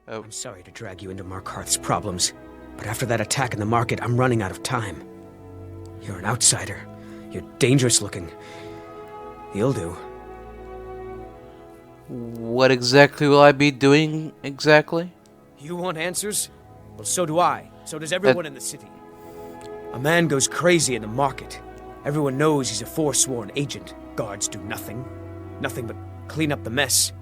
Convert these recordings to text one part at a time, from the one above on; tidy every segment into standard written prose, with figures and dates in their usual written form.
Oh. I'm sorry to drag you into Markarth's problems, but after that attack in the market, I'm running out of time. You're an outsider. You're dangerous looking. You'll do. What exactly will I be doing exactly? You want answers? Well, so do I. So does everyone in the city. A man goes crazy in the market. Everyone knows he's a Forsworn agent. Guards do nothing. Nothing but clean up the mess.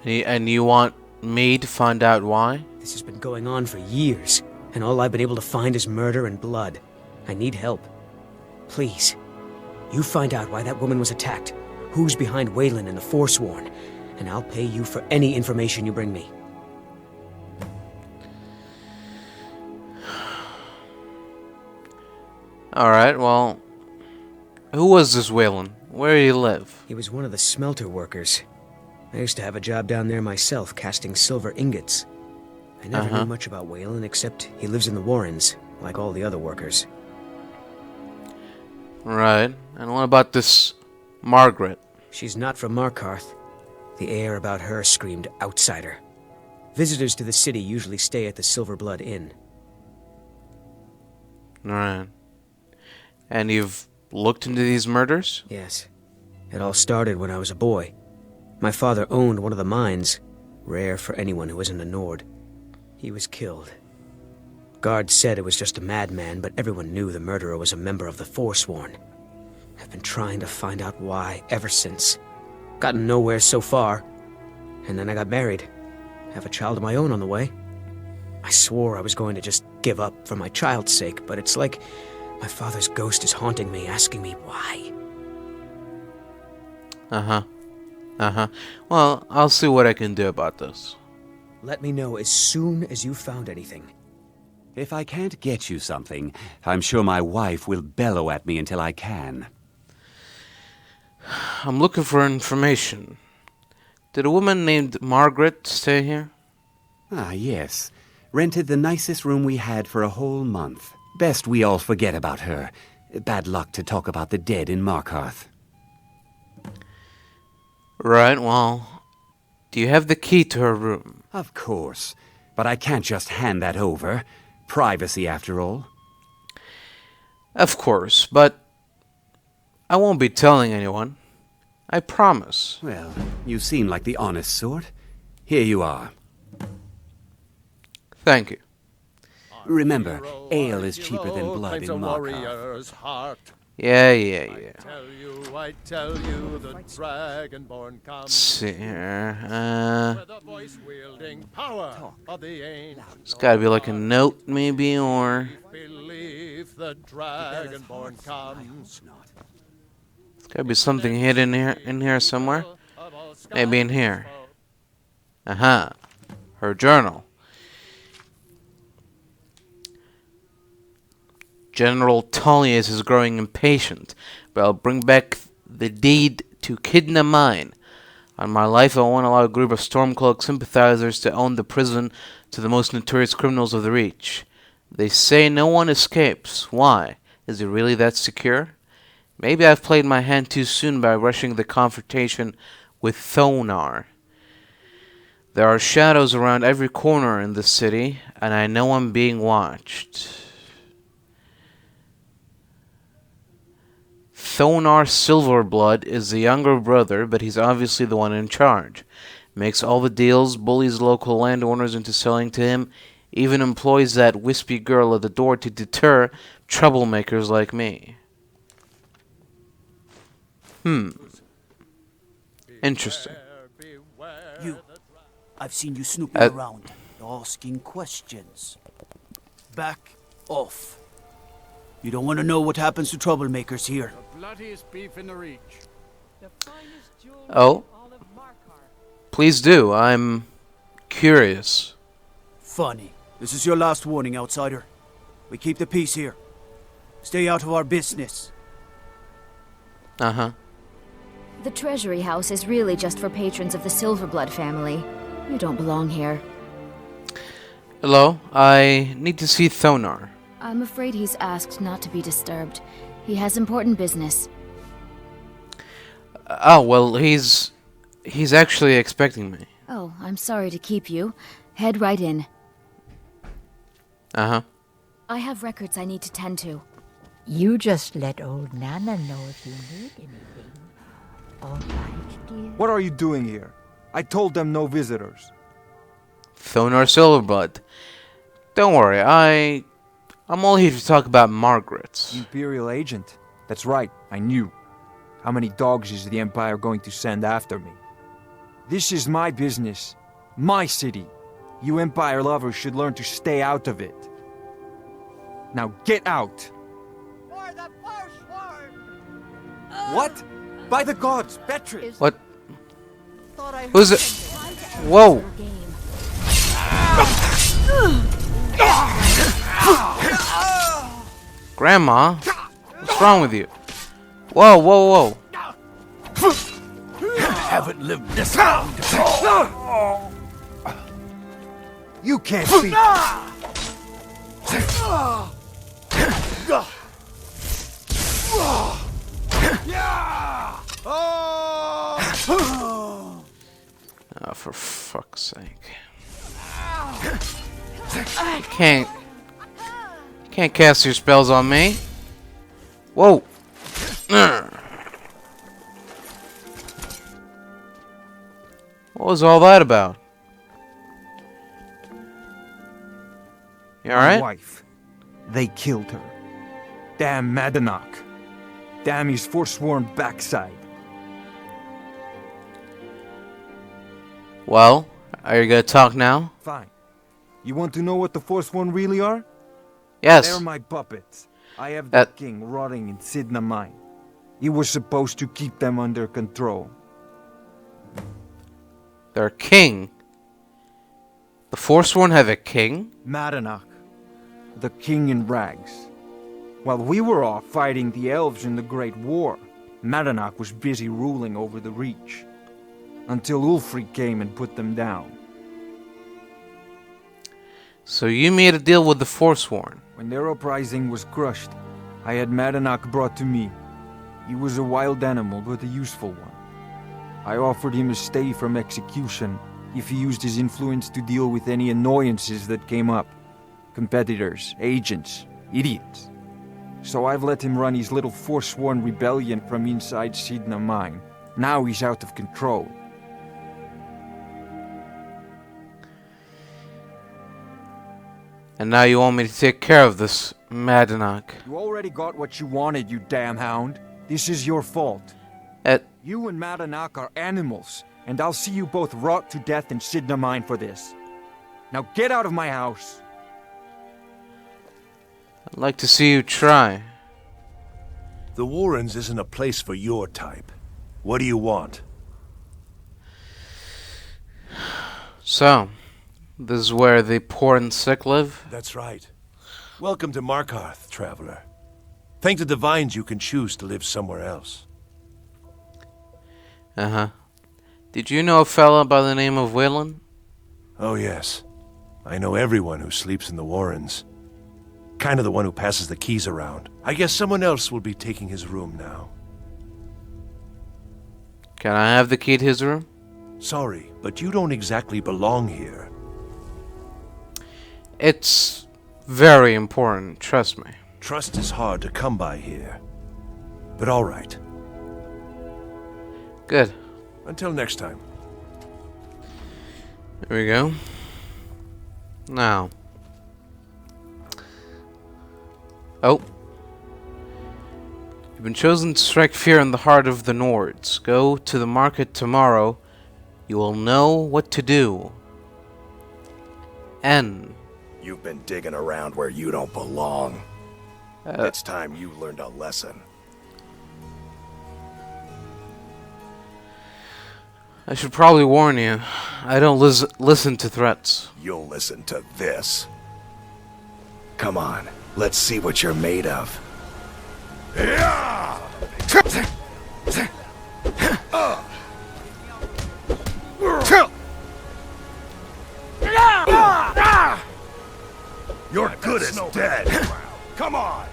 And you want me to find out why? This has been going on for years, and all I've been able to find is murder and blood. I need help. Please, you find out why that woman was attacked, who's behind Waylon and the Forsworn, and I'll pay you for any information you bring me. Alright, well... Who was this Waylon? Where did he live? He was one of the smelter workers. I used to have a job down there myself, casting silver ingots. I never knew much about Waylon, except he lives in the Warrens, like all the other workers. Right. And what about this Margaret? She's not from Markarth. The air about her screamed outsider. Visitors to the city usually stay at the Silver Blood Inn. Right. And you've looked into these murders? Yes. It all started when I was a boy. My father owned one of the mines, rare for anyone who isn't a Nord. He was killed. Guards said it was just a madman, but everyone knew the murderer was a member of the Forsworn. I've been trying to find out why ever since. Gotten nowhere so far. And then I got married. Have a child of my own on the way. I swore I was going to just give up for my child's sake, but it's like my father's ghost is haunting me, asking me why. Well, I'll see what I can do about this. Let me know as soon as you found anything. If I can't get you something, I'm sure my wife will bellow at me until I can. I'm looking for information. Did a woman named Margaret stay here? Ah, yes. Rented the nicest room we had for a whole month. Best we all forget about her. Bad luck to talk about the dead in Markarth. Right, well, do you have the key to her room? Of course. But I can't just hand that over. Privacy, after all. Of course, but I won't be telling anyone. I promise. Well, you seem like the honest sort. Here you are. Thank you. Remember, ale is cheaper than blood in Markarth. Yeah. I tell you, the dragonborn comes. Let's see here. It's gotta be like a note, maybe, or... Believe the dragonborn comes. There's gotta be something hidden in here somewhere. Maybe in here. Aha. Her journal. General Tullius is growing impatient, but I'll bring back the deed to Kidna Mine. On my life, I won't allow a group of Stormcloak sympathizers to own the prison to the most notorious criminals of the Reach. They say no one escapes. Why? Is it really that secure? Maybe I've played my hand too soon by rushing the confrontation with Thonar. There are shadows around every corner in the city, and I know I'm being watched. Thonar Silverblood is the younger brother, but he's obviously the one in charge. Makes all the deals, bullies local landowners into selling to him, even employs that wispy girl at the door to deter troublemakers like me. Interesting. I've seen you snooping around, asking questions. Back off. You don't want to know what happens to troublemakers here. Bloodiest beef in the Reach. Oh? Please do. I'm curious. Funny. This is your last warning, outsider. We keep the peace here. Stay out of our business. Uh-huh. The Treasury House is really just for patrons of the Silverblood family. You don't belong here. Hello? I need to see Thonar. I'm afraid he's asked not to be disturbed. He has important business. Oh, well, he's He's actually expecting me. Oh, I'm sorry to keep you. Head right in. Uh-huh. I have records I need to tend to. You just let old Nana know if you need anything. All right, dear. What are you doing here? I told them no visitors. Thonar Silverblood. Don't worry, I'm all here to talk about Margaret. Imperial agent. That's right, I knew. How many dogs is the Empire going to send after me? This is my business. My city. You Empire lovers should learn to stay out of it. Now get out! For the Forsworn! What? By the gods, Beatrice! What? Who's it? Whoa! Grandma? What's wrong with you? Whoa, whoa, whoa. Haven't lived this long. You can't speak! Oh, for fuck's sake. You can't cast your spells on me. Whoa. What was all that about? You My alright? wife. They killed her. Damn Madanach. Damn his forsworn backside. Well, are you gonna talk now? Fine. You want to know what the Forsworn really are? Yes. They're my puppets. I have the king rotting in Sidna mine. He was supposed to keep them under control. Their king? The Forsworn have a king? Madanach. The king in rags. While we were off fighting the elves in the Great War, Madanach was busy ruling over the Reach. Until Ulfric came and put them down. So you made a deal with the Forsworn? When their uprising was crushed, I had Madanach brought to me. He was a wild animal, but a useful one. I offered him a stay from execution if he used his influence to deal with any annoyances that came up. Competitors, agents, idiots. So I've let him run his little Forsworn rebellion from inside Sidna mine. Now he's out of control. And now you want me to take care of this Madanach? You already got what you wanted, you damn hound. This is your fault. You and Madanach are animals, and I'll see you both rot to death in Sidna mine for this. Now get out of my house. I'd like to see you try. The Warrens isn't a place for your type. What do you want? So, this is where the poor and sick live? That's right. Welcome to Markarth, traveler. Thank the divines you can choose to live somewhere else. Uh-huh. Did you know a fella by the name of Waylon? Oh yes. I know everyone who sleeps in the Warrens. Kind of the one who passes the keys around. I guess someone else will be taking his room now. Can I have the key to his room? Sorry, but you don't exactly belong here. It's very important, trust me. Trust is hard to come by here. But all right. Good. Until next time. There we go. Now. Oh. You've been chosen to strike fear in the heart of the Nords. Go to the market tomorrow. You will know what to do. N. You've been digging around where you don't belong. It's time you learned a lesson. I should probably warn you. I don't listen to threats. You'll listen to this. Come on, let's see what you're made of. You're good as dead. Come on.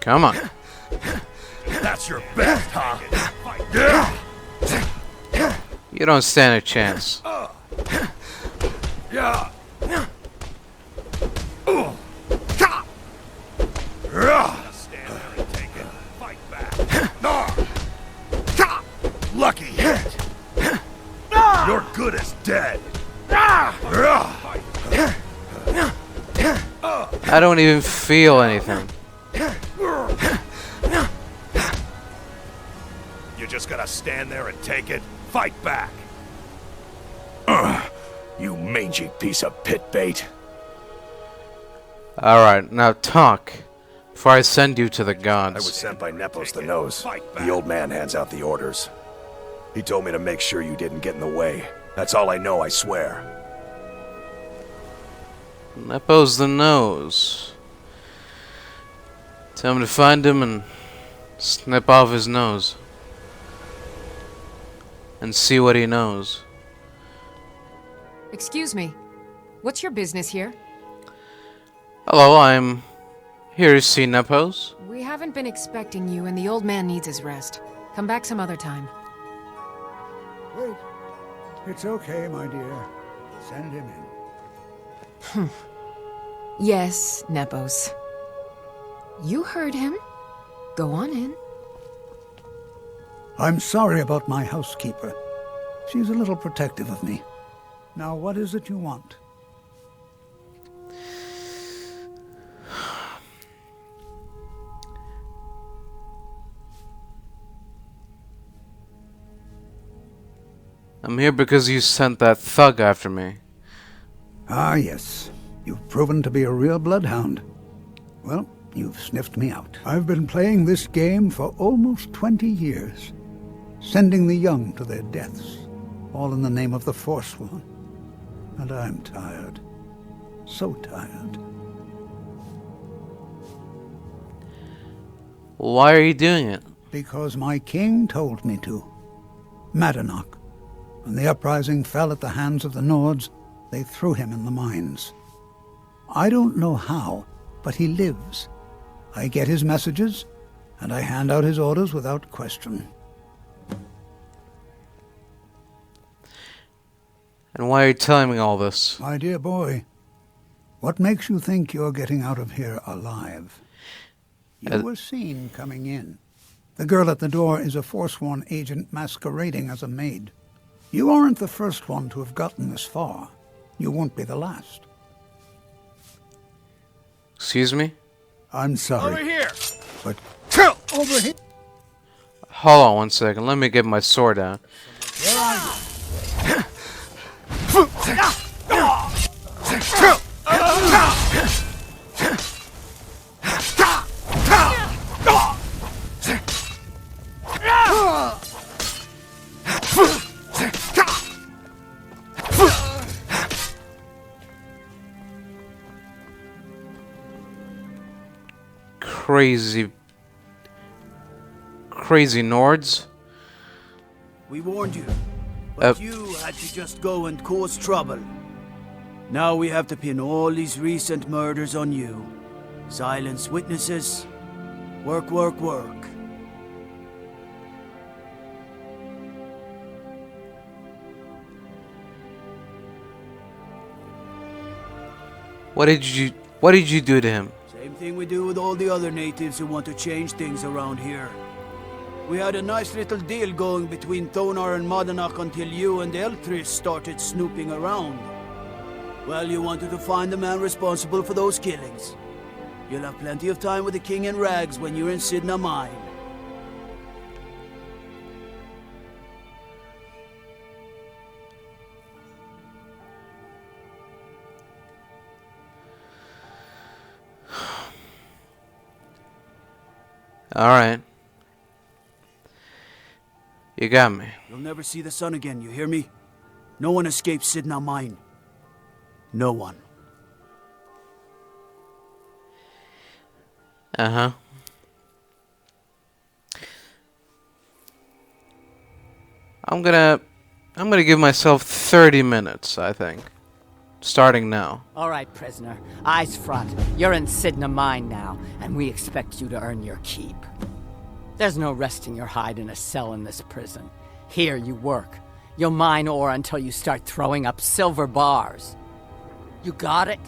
Come on. That's your best, huh? You don't stand a chance. Yeah. Lucky hit. You're good as dead. I don't even feel anything. You just gotta stand there and take it. Fight back. You mangy piece of pit bait. Alright, now talk. Before I send you to the I was gods. sent by Nepos the Nose. The old man hands out the orders. He told me to make sure you didn't get in the way. That's all I know, I swear. Nepos the Nose. Tell him to find him and snip off his nose. And see what he knows. Excuse me. What's your business here? Hello, I'm here to see Nepos. We haven't been expecting you, and the old man needs his rest. Come back some other time. Wait. It's okay, my dear. Send him in. Yes, Nepos. You heard him. Go on in. I'm sorry about my housekeeper. She's a little protective of me. Now, what is it you want? I'm here because you sent that thug after me. Ah, yes. You've proven to be a real bloodhound. Well, you've sniffed me out. I've been playing this game for almost 20 years, sending the young to their deaths, all in the name of the Forsworn. And I'm tired. So tired. Why are you doing it? Because my king told me to. Madanach. When the uprising fell at the hands of the Nords, they threw him in the mines. I don't know how, but he lives. I get his messages, and I hand out his orders without question. And why are you telling me all this? My dear boy, what makes you think you're getting out of here alive? You were seen coming in. The girl at the door is a Forsworn agent masquerading as a maid. You aren't the first one to have gotten this far. You won't be the last. Excuse me? I'm sorry. Over here! But Chill! over here. Hold on one second. Let me get my sword out. Where are you? Crazy Nords. We warned you, but you had to just go and cause trouble. Now we have to pin all these recent murders on you. Silence witnesses. Work, work, work. What did you do to him? Same thing we do with all the other natives who want to change things around here. We had a nice little deal going between Thonar and Madanach until you and Elthris started snooping around. Well, you wanted to find the man responsible for those killings. You'll have plenty of time with the king in rags when you're in Sidna Mine. Alright. You got me. You'll never see the sun again, you hear me? No one escapes Sidna Mine. No one. Uh-huh. I'm gonna give myself 30 minutes, I think. Starting now. All right, prisoner. Eyes front. You're in Sidna Mine now, and we expect you to earn your keep. There's no resting your hide in a cell in this prison. Here you work. You'll mine ore until you start throwing up silver bars. You got it?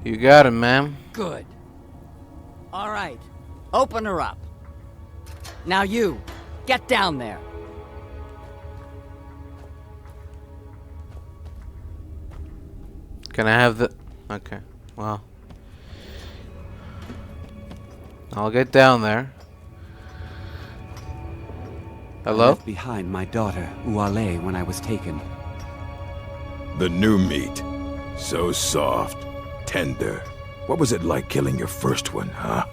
You got it, ma'am. Good. All right. Open her up. Now you, get down there. Can I have the... Okay, well. I'll get down there. I Hello? left behind my daughter, Uale, when I was taken. The new meat. So soft. Tender. What was it like killing your first one, huh?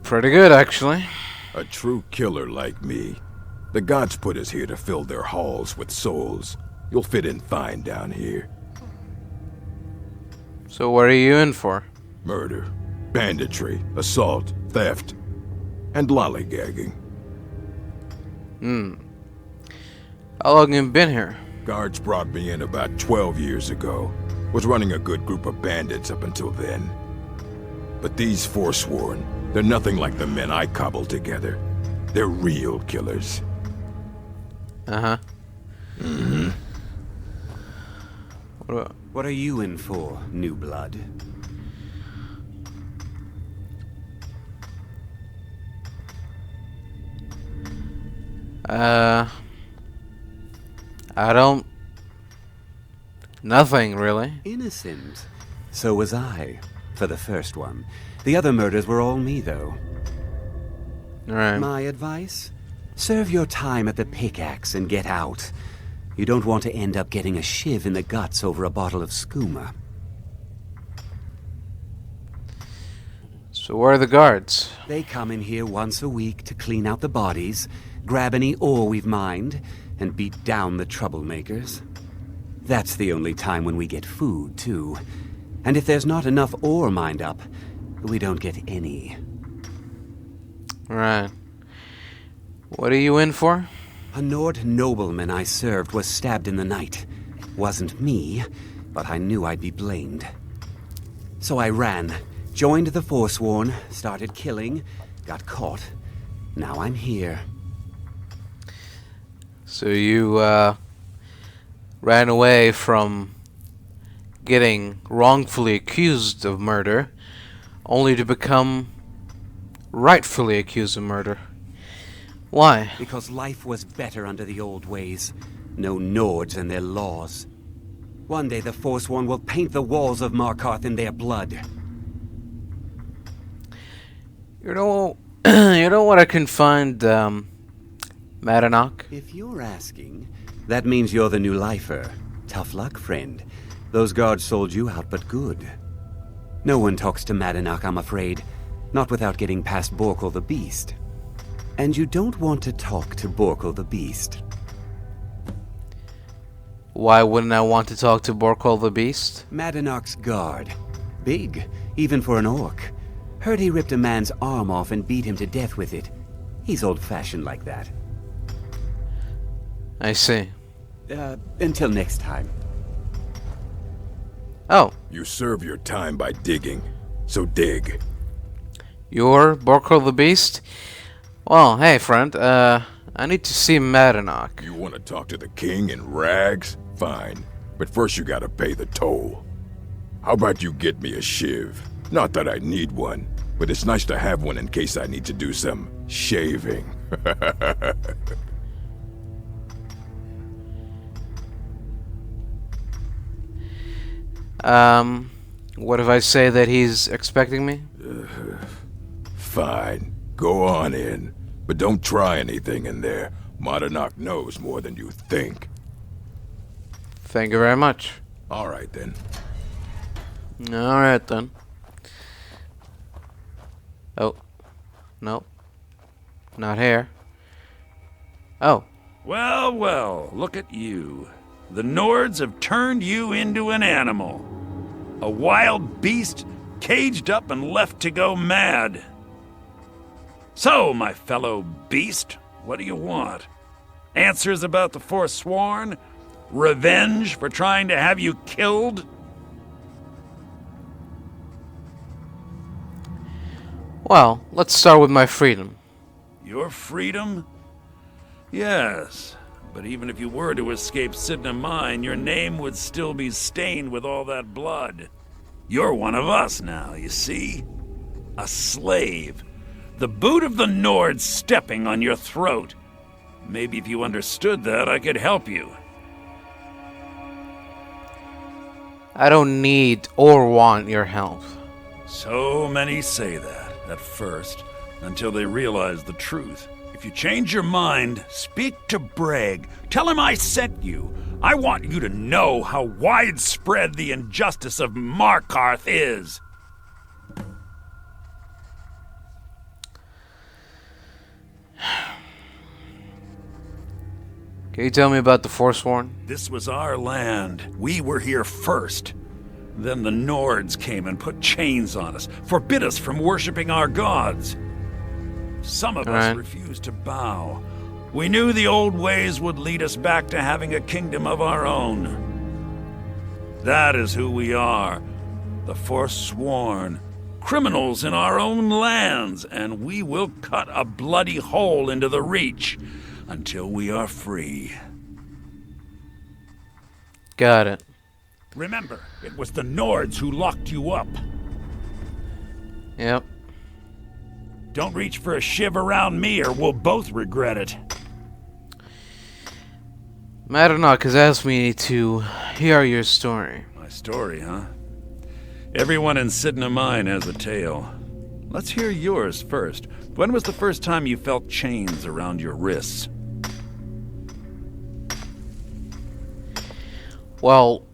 Pretty good, actually. A true killer like me. The gods put us here to fill their halls with souls. You'll fit in fine down here. So what are you in for? Murder, banditry, assault, theft, and lollygagging. How long have you been here? Guards brought me in about 12 years ago. Was running a good group of bandits up until then. But these Forsworn, they're nothing like the men I cobbled together. They're real killers. Uh-huh. Mm-hmm. What are you in for, new blood? I don't... Nothing, really. Innocent. So was I, for the first one. The other murders were all me, though. Right. My advice? Serve your time at the pickaxe and get out. You don't want to end up getting a shiv in the guts over a bottle of skooma. So where are the guards? They come in here once a week to clean out the bodies, grab any ore we've mined, and beat down the troublemakers. That's the only time when we get food, too. And if there's not enough ore mined up, we don't get any. Right. What are you in for? A Nord nobleman I served was stabbed in the night. Wasn't me, but I knew I'd be blamed. So I ran, joined the Forsworn, started killing, got caught. Now I'm here. So you, ran away from getting wrongfully accused of murder, only to become rightfully accused of murder. Why? Because life was better under the old ways. No Nords and their laws. One day the Forsworn will paint the walls of Markarth in their blood. You know, you know what I can find, Madanok? If you're asking, that means you're the new lifer. Tough luck, friend. Those guards sold you out, but good. No one talks to Madanok, I'm afraid. Not without getting past Borkul the Beast. And you don't want to talk to Borkul the Beast. Why wouldn't I want to talk to Borkul the Beast? Madanok's guard. Big, even for an orc. Heard he ripped a man's arm off and beat him to death with it. He's old-fashioned like that. I see. Until next time. Oh. You serve your time by digging, so dig. You're Borkul the Beast? Well, hey, friend, I need to see Madanok. You want to talk to the king in rags? Fine. But first you gotta pay the toll. How about you get me a shiv? Not that I need one, but it's nice to have one in case I need to do some shaving. What if I say that he's expecting me? Fine. Go on in. But don't try anything in there. Madanok knows more than you think. Thank you very much. Alright then. Alright then. Oh. No. Not here. Oh. Well, well, look at you. The Nords have turned you into an animal. A wild beast caged up and left to go mad. So, my fellow beast, what do you want? Answers about the Forsworn? Revenge for trying to have you killed? Well, let's start with my freedom. Your freedom? Yes, but even if you were to escape Sidna Mine, your name would still be stained with all that blood. You're one of us now, you see? A slave. The boot of the Nord stepping on your throat. Maybe if you understood that, I could help you. I don't need or want your help. So many say that, at first, until they realize the truth. If you change your mind, speak to Breg. Tell him I sent you. I want you to know how widespread the injustice of Markarth is. Can you tell me about the Forsworn? This was our land. We were here first. Then the Nords came and put chains on us, forbid us from worshipping our gods. Some of us refused to bow. We knew the old ways would lead us back to having a kingdom of our own. That is who we are, the Forsworn. Criminals in our own lands, and we will cut a bloody hole into the Reach until we are free. Got it. Remember, it was the Nords who locked you up. Yep. Don't reach for a shiv around me or we'll both regret it. Madanok has asked me to hear your story. My story, huh? Everyone in Sidna Mine has a tale. Let's hear yours first. When was the first time you felt chains around your wrists? Well,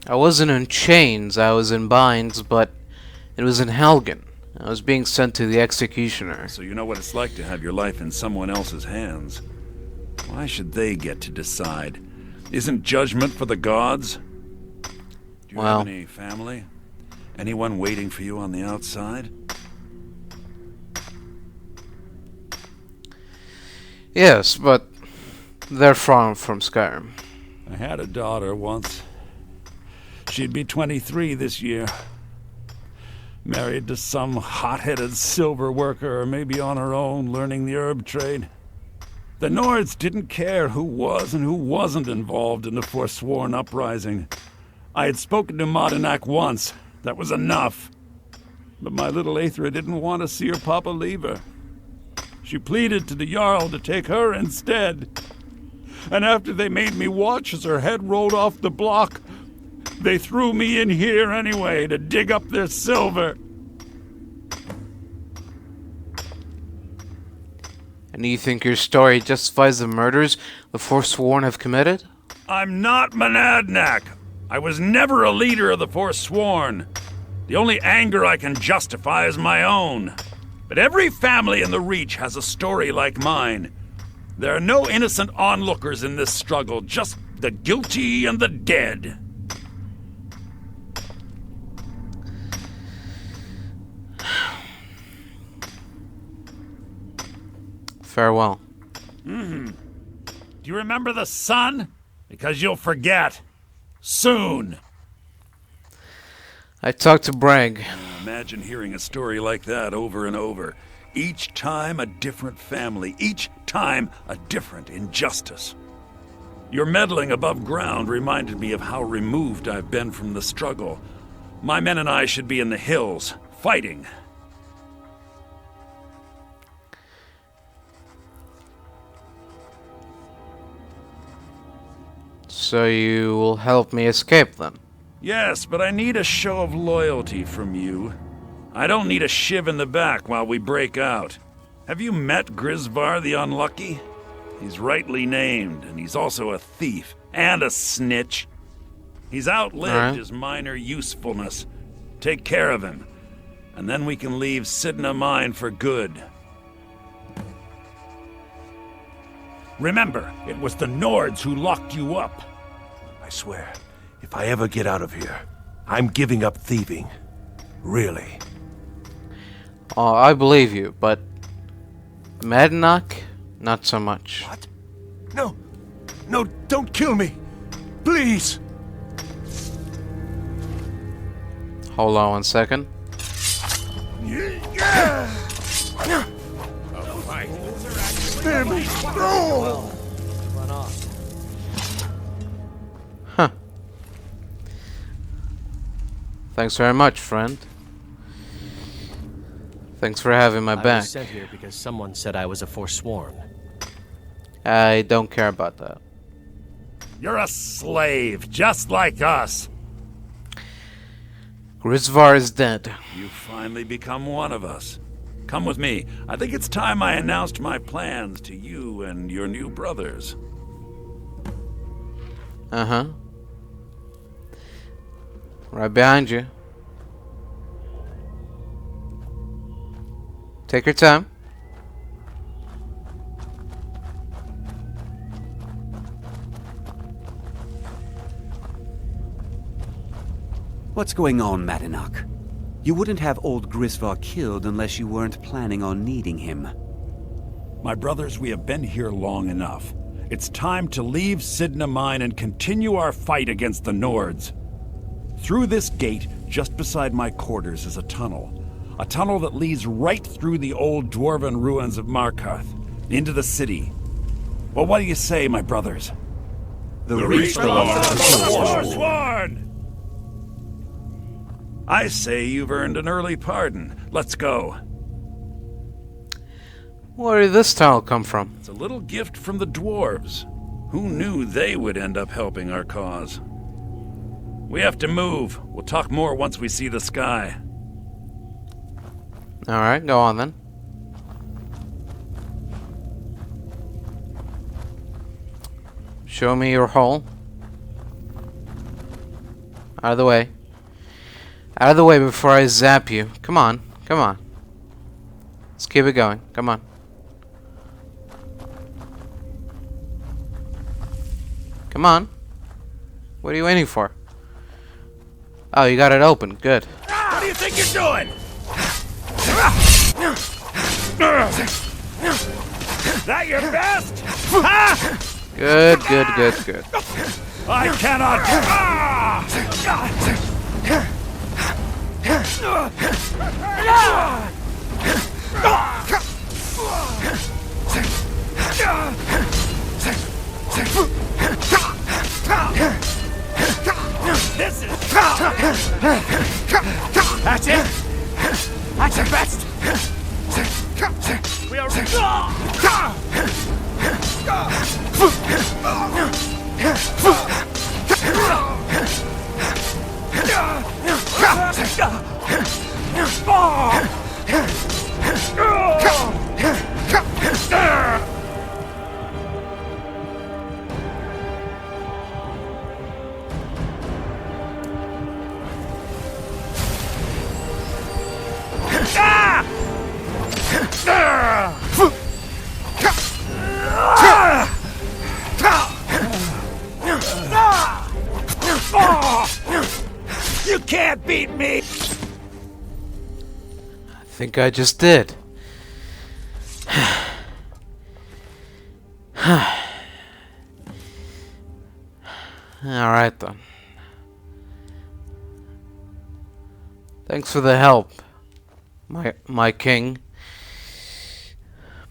I wasn't in chains, I was in binds, but it was in Helgen. I was being sent to the executioner. So you know what it's like to have your life in someone else's hands. Why should they get to decide? Isn't judgment for the gods? Do you have any family? Anyone waiting for you on the outside? Yes, but they're far from Skyrim. I had a daughter once. She'd be 23 this year. Married to some hot-headed silver worker, or maybe on her own, learning the herb trade. The Nords didn't care who was and who wasn't involved in the Forsworn uprising. I had spoken to Markarth once. That was enough. But my little Aethra didn't want to see her papa leave her. She pleaded to the Jarl to take her instead. And after they made me watch as her head rolled off the block, they threw me in here anyway to dig up their silver. And do you think your story justifies the murders the Forsworn have committed? I'm not Monadnock. I was never a leader of the Forsworn. The only anger I can justify is my own. But every family in the Reach has a story like mine. There are no innocent onlookers in this struggle, just the guilty and the dead. Farewell. Do you remember the sun? Because you'll forget. Soon. I talked to Breg. Imagine hearing a story like that over and over. Each time a different family. Each time a different injustice. Your meddling above ground reminded me of how removed I've been from the struggle. My men and I should be in the hills, fighting. So you will help me escape then? Yes, but I need a show of loyalty from you. I don't need a shiv in the back while we break out. Have you met Grisvar the Unlucky? He's rightly named, and he's also a thief and a snitch. He's outlived his minor usefulness. Take care of him, and then we can leave Sidna Mine for good. Remember, it was the Nords who locked you up. I swear, if I ever get out of here, I'm giving up thieving. Really. I believe you, but Madanach? Not so much. What? No. No, don't kill me. Please. Hold on 1 second. Spare me. No. Huh. Thanks very much, friend. Thanks for having my I back. was sent here because someone said I was a Forsworn. I don't care about that. You're a slave, just like us. Grisvar is dead. You finally become one of us. Come with me. I think it's time I announced my plans to you and your new brothers. Uh-huh. Right behind you. Take your time. What's going on, Madanach? You wouldn't have old Grisvar killed unless you weren't planning on needing him. My brothers, we have been here long enough. It's time to leave Sidna Mine and continue our fight against the Nords. Through this gate, just beside my quarters, is a tunnel. A tunnel that leads right through the old dwarven ruins of Markarth, into the city. Well, what do you say, my brothers? The reach belongs to Forsworn! I say you've earned an early pardon. Let's go. Where did this tunnel come from? It's a little gift from the dwarves. Who knew they would end up helping our cause? We have to move. We'll talk more once we see the sky. Alright, go on then. Show me your hole. Out of the way. Out of the way before I zap you. Come on, come on. Let's keep it going. Come on. Come on. What are you waiting for? Oh, you got it open. Good. What do you think you're doing? That your best? Good, good, good, good. I cannot. This is. That's it. That's your best. We are. You can't beat me! I think I just did. Alright then. Thanks for the help, my king.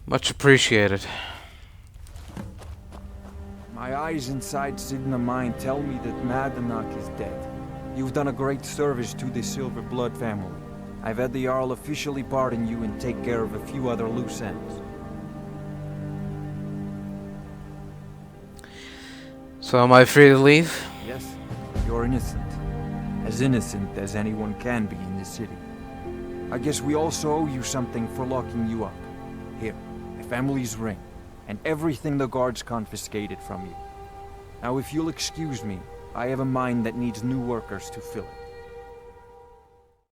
Much appreciated. My eyes inside Sidna Mine tell me that Madanach is dead. You've done a great service to the Silver Blood family. I've had the Jarl officially pardon you and take care of a few other loose ends. So am I free to leave? Yes, you're innocent. As innocent as anyone can be in this city. I guess we also owe you something for locking you up. Here, my family's ring, and everything the guards confiscated from you. Now if you'll excuse me, I have a mine that needs new workers to fill it.